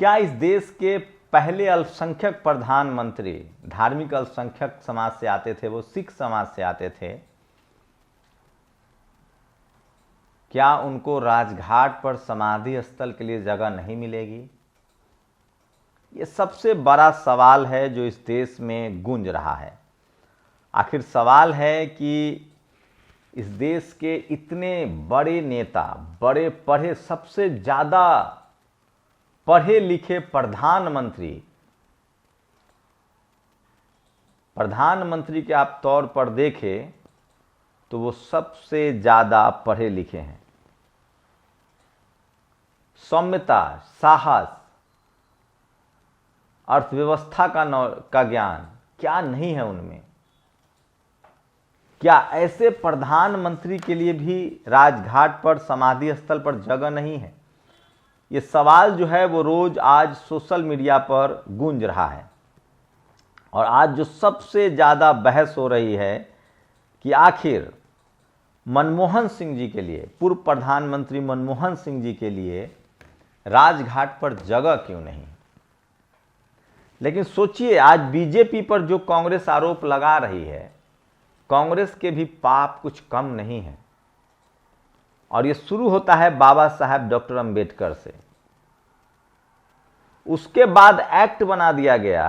क्या इस देश के पहले अल्पसंख्यक प्रधानमंत्री धार्मिक अल्पसंख्यक समाज से आते थे, वो सिख समाज से आते थे? क्या उनको राजघाट पर समाधि स्थल के लिए जगह नहीं मिलेगी? ये सबसे बड़ा सवाल है जो इस देश में गूंज रहा है। आखिर सवाल है कि इस देश के इतने बड़े नेता, बड़े पढ़े, सबसे ज़्यादा पढ़े लिखे प्रधानमंत्री के आप तौर पर देखें तो वो सबसे ज़्यादा पढ़े लिखे हैं। सौम्यता, साहस, अर्थव्यवस्था का ज्ञान क्या नहीं है उनमें? क्या ऐसे प्रधानमंत्री के लिए भी राजघाट पर, समाधि स्थल पर जगह नहीं है? ये सवाल जो है वो रोज आज सोशल मीडिया पर गूंज रहा है। और आज जो सबसे ज़्यादा बहस हो रही है कि आखिर मनमोहन सिंह जी के लिए, पूर्व प्रधानमंत्री मनमोहन सिंह जी के लिए राजघाट पर जगह क्यों नहीं? लेकिन सोचिए, आज बीजेपी पर जो कांग्रेस आरोप लगा रही है, कांग्रेस के भी पाप कुछ कम नहीं है। और ये शुरू होता है बाबा साहब डॉक्टर अंबेडकर से। उसके बाद एक्ट बना दिया गया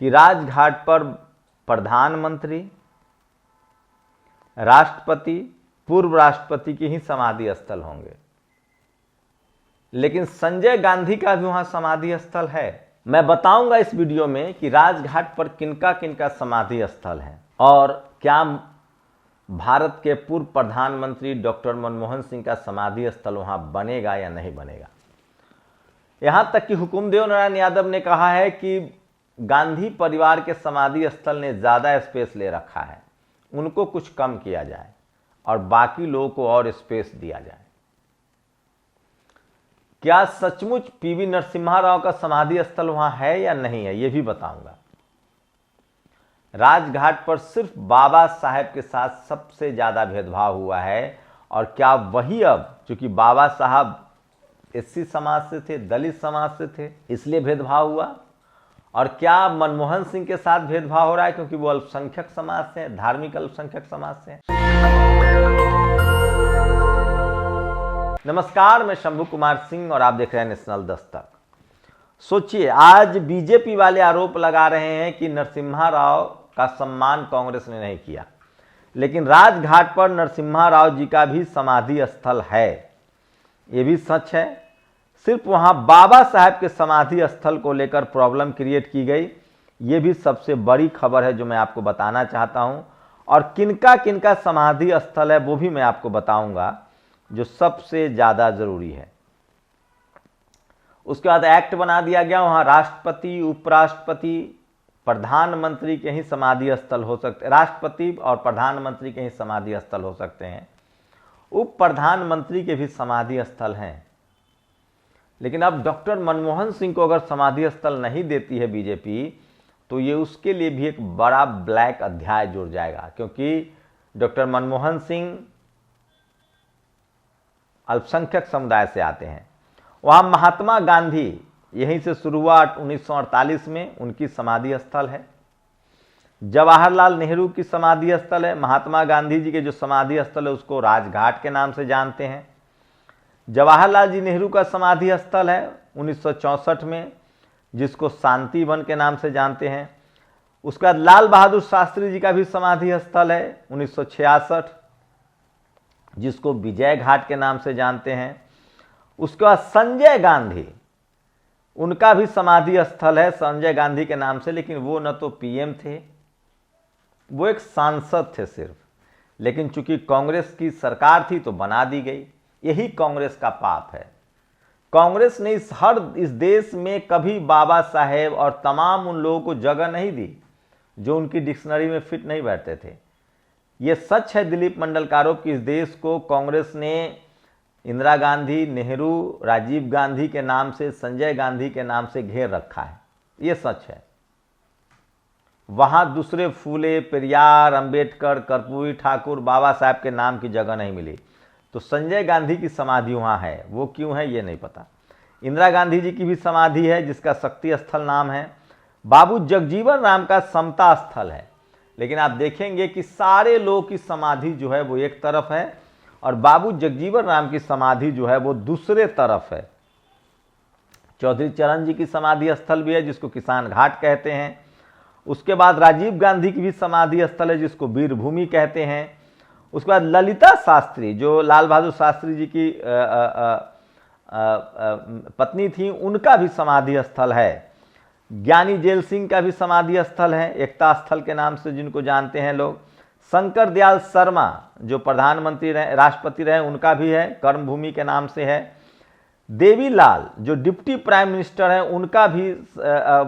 कि राजघाट पर प्रधानमंत्री, राष्ट्रपति, पूर्व राष्ट्रपति की ही समाधि स्थल होंगे। लेकिन संजय गांधी का भी वहां समाधि स्थल है। मैं बताऊंगा इस वीडियो में कि राजघाट पर किनका किनका समाधि स्थल है और क्या भारत के पूर्व प्रधानमंत्री डॉक्टर मनमोहन सिंह का समाधि स्थल वहां बनेगा या नहीं बनेगा। यहां तक कि हुकुमदेव नारायण यादव ने कहा है कि गांधी परिवार के समाधि स्थल ने ज्यादा स्पेस ले रखा है, उनको कुछ कम किया जाए और बाकी लोगों को और स्पेस दिया जाए। क्या सचमुच पीवी नरसिम्हा राव का समाधि स्थल वहां है या नहीं है, यह भी बताऊंगा। राजघाट पर सिर्फ बाबा साहेब के साथ सबसे ज्यादा भेदभाव हुआ है। और क्या वही अब, चूंकि बाबा साहब एससी समाज से थे, दलित समाज से थे, इसलिए भेदभाव हुआ? और क्या मनमोहन सिंह के साथ भेदभाव हो रहा है क्योंकि वो अल्पसंख्यक समाज से हैं, धार्मिक अल्पसंख्यक समाज से हैं? नमस्कार, मैं शंभू कुमार सिंह और आप देख रहे हैं नेशनल दस्तक। सोचिए, आज बीजेपी वाले आरोप लगा रहे हैं कि नरसिम्हा राव का सम्मान कांग्रेस ने नहीं किया, लेकिन राजघाट पर नरसिम्हा राव जी का भी समाधि स्थल है। ये भी सच है। सिर्फ वहां बाबा साहब के समाधि स्थल को लेकर प्रॉब्लम क्रिएट की गई, ये भी सबसे बड़ी खबर है जो मैं आपको बताना चाहता हूं। और किनका किनका समाधि स्थल है वो भी मैं आपको बताऊंगा, जो सबसे ज्यादा जरूरी है। उसके बाद एक्ट बना दिया गया, वहां राष्ट्रपति, उपराष्ट्रपति, प्रधानमंत्री के ही समाधि स्थल हो सकते, राष्ट्रपति और प्रधानमंत्री के ही समाधि स्थल हो सकते हैं। उप प्रधानमंत्री के भी समाधि स्थल हैं। लेकिन अब डॉक्टर मनमोहन सिंह को अगर समाधि स्थल नहीं देती है बीजेपी, तो ये उसके लिए भी एक बड़ा ब्लैक अध्याय जुड़ जाएगा, क्योंकि डॉक्टर मनमोहन सिंह अल्पसंख्यक समुदाय से आते हैं। वहां महात्मा गांधी, यहीं से शुरुआत 1948 में उनकी समाधि स्थल है। जवाहरलाल नेहरू की समाधि स्थल है। महात्मा गांधी जी के जो समाधि स्थल है उसको राजघाट के नाम से जानते हैं। जवाहरलाल जी नेहरू का समाधि स्थल है 1964 में, जिसको शांति वन के नाम से जानते हैं। उसके बाद लाल बहादुर शास्त्री जी का भी समाधि स्थल है 1966, जिसको विजय घाट के नाम से जानते हैं। उसके बाद संजय गांधी, उनका भी समाधि स्थल है संजय गांधी के नाम से, लेकिन वो न तो पीएम थे, वो एक सांसद थे सिर्फ। लेकिन चूंकि कांग्रेस की सरकार थी तो बना दी गई। यही कांग्रेस का पाप है। कांग्रेस ने इस देश में कभी बाबा साहेब और तमाम उन लोगों को जगह नहीं दी जो उनकी डिक्शनरी में फिट नहीं बैठते थे। ये सच है दिलीप मंडल का आरोप कि इस देश को कांग्रेस ने इंदिरा गांधी, नेहरू, राजीव गांधी के नाम से, संजय गांधी के नाम से घेर रखा है। ये सच है। वहां दूसरे फूले, पेरियार, अंबेडकर, कर्पूरी ठाकुर, बाबा साहब के नाम की जगह नहीं मिली। तो संजय गांधी की समाधि वहां है, वो क्यों है ये नहीं पता। इंदिरा गांधी जी की भी समाधि है जिसका शक्ति स्थल नाम है। बाबू जगजीवन राम का समता स्थल है। लेकिन आप देखेंगे कि सारे लोगों की समाधि जो है वो एक तरफ है और बाबू जगजीवन राम की समाधि जो है वो दूसरे तरफ है। चौधरी चरण जी की समाधि स्थल भी है जिसको किसान घाट कहते हैं। उसके बाद राजीव गांधी की भी समाधि स्थल है जिसको वीर भूमि कहते हैं। उसके बाद ललिता शास्त्री जो लाल बहादुर शास्त्री जी की पत्नी थी, उनका भी समाधि स्थल है। ज्ञानी जेल सिंह का भी समाधि स्थल है, एकता स्थल के नाम से जिनको जानते हैं लोग। शंकर दयाल शर्मा जो प्रधानमंत्री रहे, राष्ट्रपति रहे, उनका भी है, कर्मभूमि के नाम से है। देवीलाल जो डिप्टी प्राइम मिनिस्टर हैं, उनका भी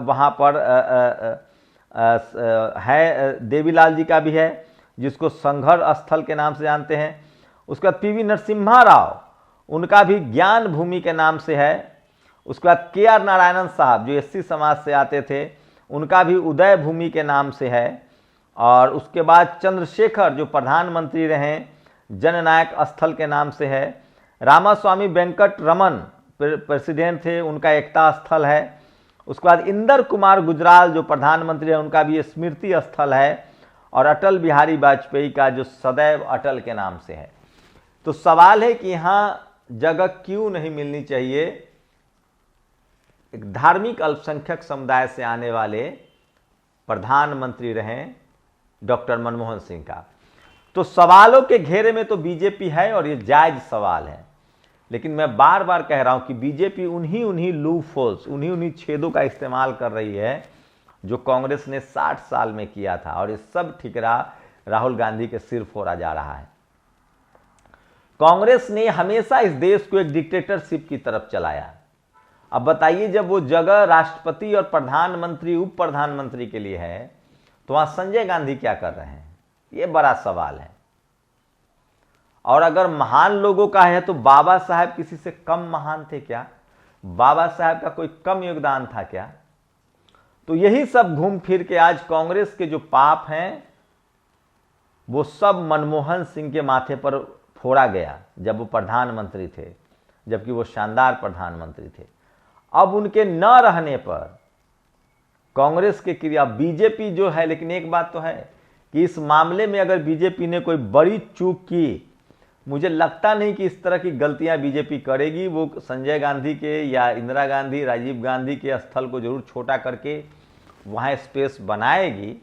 वहाँ पर है, देवीलाल जी का भी है जिसको संघर्ष स्थल के नाम से जानते हैं। उसके बाद पीवी नरसिम्हा राव, उनका भी ज्ञान भूमि के नाम से है। उसके बाद के.आर. नारायणन साहब जो एससी समाज से आते थे, उनका भी उदय भूमि के नाम से है। और उसके बाद चंद्रशेखर जो प्रधानमंत्री रहे, जननायक स्थल के नाम से है। रामास्वामी वेंकट रमन प्रेसिडेंट थे, उनका एकता स्थल है। उसके बाद इंदर कुमार गुजराल जो प्रधानमंत्री है, उनका भी स्मृति स्थल है। और अटल बिहारी वाजपेयी का जो सदैव अटल के नाम से है। तो सवाल है कि यहाँ जगह क्यों नहीं मिलनी चाहिए एक धार्मिक अल्पसंख्यक समुदाय से आने वाले प्रधानमंत्री रहे डॉक्टर मनमोहन सिंह का। तो सवालों के घेरे में तो बीजेपी है और ये जायज सवाल है। लेकिन मैं बार बार कह रहा हूं कि बीजेपी उन्हीं लूप होल्स, उन्हीं छेदों का इस्तेमाल कर रही है जो कांग्रेस ने 60 साल में किया था। और ये सब ठिकरा राहुल गांधी के सिर फोड़ा जा रहा है। कांग्रेस ने हमेशा इस देश को एक डिक्टेटरशिप की तरफ चलाया। अब बताइए, जब वो जगह राष्ट्रपति और प्रधानमंत्री, उप प्रधानमंत्री के लिए है, तो वहां संजय गांधी क्या कर रहे हैं? ये बड़ा सवाल है। और अगर महान लोगों का है तो बाबा साहब किसी से कम महान थे क्या? बाबा साहब का कोई कम योगदान था क्या? तो यही सब घूम फिर के आज कांग्रेस के जो पाप हैं वो सब मनमोहन सिंह के माथे पर फोड़ा गया जब वो प्रधानमंत्री थे, जबकि वो शानदार प्रधानमंत्री थे। अब उनके न रहने पर कांग्रेस के क्रिया, बीजेपी जो है, लेकिन एक बात तो है कि इस मामले में अगर बीजेपी ने कोई बड़ी चूक की, मुझे लगता नहीं कि इस तरह की गलतियां बीजेपी करेगी। वो संजय गांधी के या इंदिरा गांधी, राजीव गांधी के स्थल को जरूर छोटा करके वहां स्पेस बनाएगी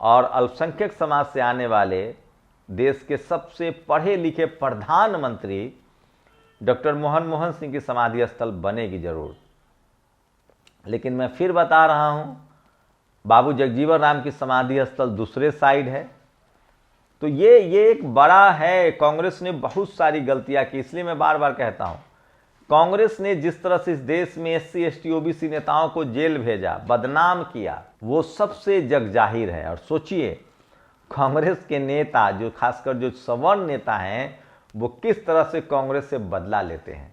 और अल्पसंख्यक समाज से आने वाले देश के सबसे पढ़े लिखे प्रधानमंत्री डॉक्टर मनमोहन सिंह की समाधि स्थल बनेगी जरूर। लेकिन मैं फिर बता रहा हूं, बाबू जगजीवन राम की समाधि स्थल दूसरे साइड है। तो ये एक बड़ा है। कांग्रेस ने बहुत सारी गलतियां की, इसलिए मैं बार बार कहता हूं, कांग्रेस ने जिस तरह से इस देश में एससी, एसटी, ओबीसी नेताओं को जेल भेजा, बदनाम किया, वो सबसे जग जाहिर है। और सोचिए, कांग्रेस के नेता जो खासकर जो सवर्ण नेता हैं, वो किस तरह से कांग्रेस से बदला लेते हैं।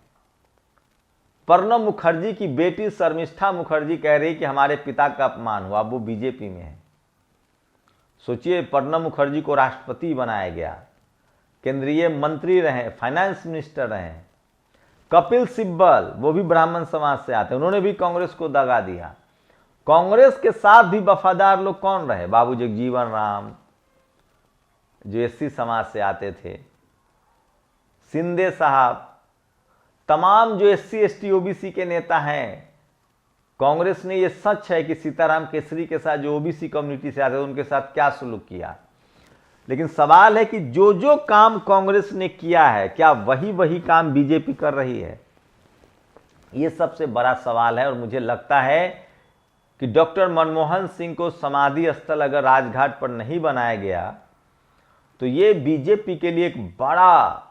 प्रणब मुखर्जी की बेटी शर्मिष्ठा मुखर्जी कह रही कि हमारे पिता का अपमान हुआ, वो बीजेपी में है। सोचिए, प्रणब मुखर्जी को राष्ट्रपति बनाया गया, केंद्रीय मंत्री रहे, फाइनेंस मिनिस्टर रहे। कपिल सिब्बल, वो भी ब्राह्मण समाज से आते हैं, उन्होंने भी कांग्रेस को दगा दिया। कांग्रेस के साथ भी वफादार लोग कौन रहे? बाबू जगजीवन राम जो एससी समाज से आते थे, शिंदे साहब, तमाम जो एससी, एसटी, ओबीसी के नेता हैं। कांग्रेस ने, ये सच है कि सीताराम केसरी के साथ जो ओबीसी कम्युनिटी से आते थे उनके साथ क्या सलूक किया, लेकिन सवाल है कि जो जो काम कांग्रेस ने किया है, क्या वही काम बीजेपी कर रही है? ये सबसे बड़ा सवाल है। और मुझे लगता है कि डॉक्टर मनमोहन सिंह को समाधि स्थल अगर राजघाट पर नहीं बनाया गया तो ये बीजेपी के लिए एक बड़ा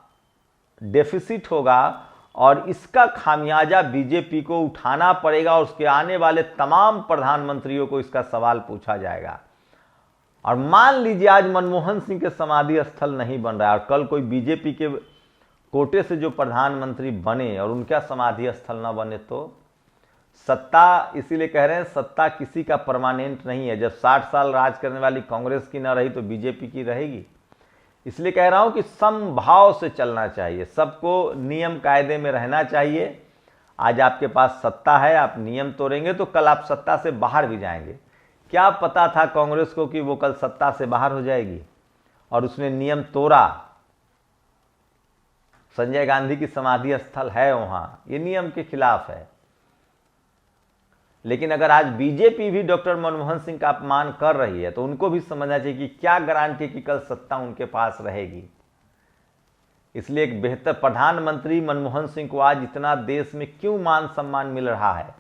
डेफिसिट होगा और इसका खामियाजा बीजेपी को उठाना पड़ेगा और उसके आने वाले तमाम प्रधानमंत्रियों को इसका सवाल पूछा जाएगा। और मान लीजिए आज मनमोहन सिंह के समाधि स्थल नहीं बन रहा है और कल कोई बीजेपी के कोटे से जो प्रधानमंत्री बने और उनका समाधि स्थल न बने, तो सत्ता, इसीलिए कह रहे हैं सत्ता किसी का परमानेंट नहीं है। जब 60 साल राज करने वाली कांग्रेस की न रही तो बीजेपी की रहेगी। इसलिए कह रहा हूं कि समभाव से चलना चाहिए, सबको नियम कायदे में रहना चाहिए। आज आपके पास सत्ता है, आप नियम तोड़ेंगे तो कल आप सत्ता से बाहर भी जाएंगे। क्या पता था कांग्रेस को कि वो कल सत्ता से बाहर हो जाएगी, और उसने नियम तोड़ा। संजय गांधी की समाधि स्थल है वहां, ये नियम के खिलाफ है। लेकिन अगर आज बीजेपी भी डॉक्टर मनमोहन सिंह का अपमान कर रही है तो उनको भी समझना चाहिए कि क्या गारंटी कि कल सत्ता उनके पास रहेगी। इसलिए एक बेहतर प्रधानमंत्री मनमोहन सिंह को आज इतना देश में क्यों मान सम्मान मिल रहा है,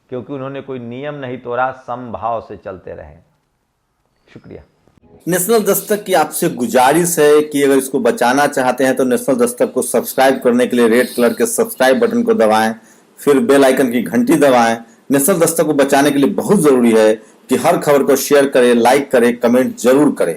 क्योंकि उन्होंने कोई नियम नहीं तोड़ा, समभाव से चलते रहे। शुक्रिया। नेशनल दस्तक की आपसे गुजारिश है कि अगर इसको बचाना चाहते हैं तो नेशनल दस्तक को सब्सक्राइब करने के लिए रेड कलर के सब्सक्राइब बटन को दबाएं, फिर बेल आइकन की घंटी दबाएं। नेशनल दस्तक को बचाने के लिए बहुत जरूरी है कि हर खबर को शेयर करें, लाइक करें, कमेंट जरूर करें।